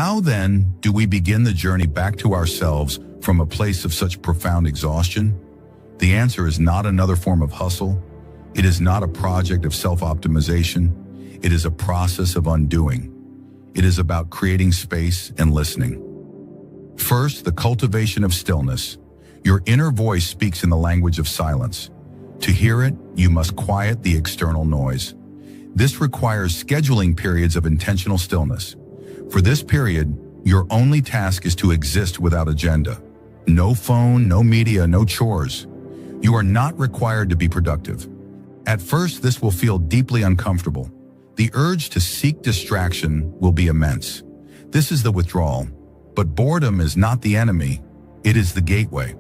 How then do we begin the journey back to ourselves from a place of such profound exhaustion? The answer is not another form of hustle. It is not a project of self-optimization. It is a process of undoing. It is about creating space and listening. First, the cultivation of stillness. Your inner voice speaks in the language of silence. To hear it, you must quiet the external noise. This requires scheduling periods of intentional stillness. For this period, your only task is to exist without agenda. No phone, no media, no chores. You are not required to be productive. At first, this will feel deeply uncomfortable. The urge to seek distraction will be immense. This is the withdrawal. But boredom is not the enemy. It is the gateway.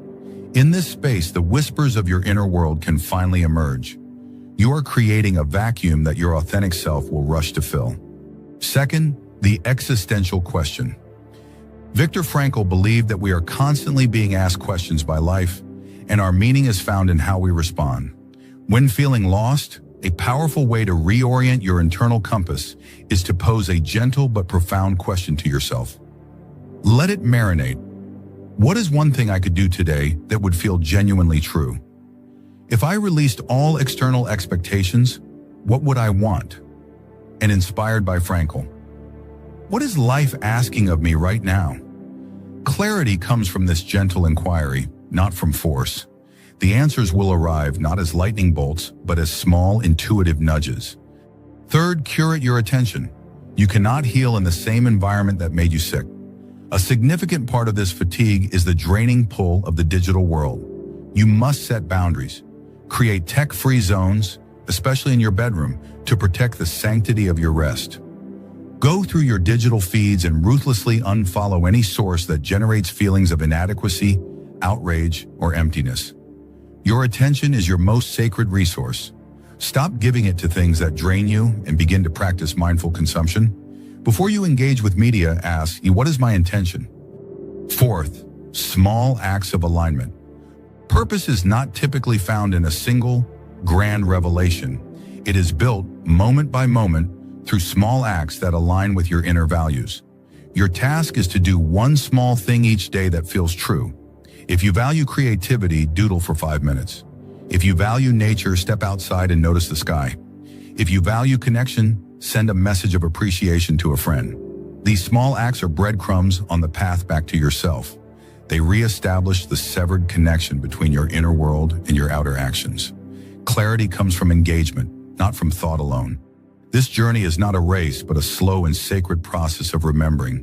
In this space, the whispers of your inner world can finally emerge. You are creating a vacuum that your authentic self will rush to fill. Second, the existential question. Viktor Frankl believed that we are constantly being asked questions by life, and our meaning is found in how we respond. When feeling lost, a powerful way to reorient your internal compass is to pose a gentle but profound question to yourself. Let it marinate. What is one thing I could do today that would feel genuinely true? If I released all external expectations, what would I want? And inspired by Frankl, what is life asking of me right now? Clarity comes from this gentle inquiry, not from force. The answers will arrive not as lightning bolts, but as small, intuitive nudges. Third, curate your attention. You cannot heal in the same environment that made you sick. A significant part of this fatigue is the draining pull of the digital world. You must set boundaries. Create tech-free zones, especially in your bedroom, to protect the sanctity of your rest. Go through your digital feeds and ruthlessly unfollow any source that generates feelings of inadequacy, outrage, or emptiness. Your attention is your most sacred resource. Stop giving it to things that drain you and begin to practice mindful consumption. Before you engage with media, ask, what is my intention? Fourth, small acts of alignment. Purpose is not typically found in a single, grand revelation. It is built moment by moment through small acts that align with your inner values. Your task is to do one small thing each day that feels true. If you value creativity, doodle for 5 minutes. If you value nature, step outside and notice the sky. If you value connection, send a message of appreciation to a friend. These small acts are breadcrumbs on the path back to yourself. They reestablish the severed connection between your inner world and your outer actions. Clarity comes from engagement, not from thought alone. This journey is not a race, but a slow and sacred process of remembering.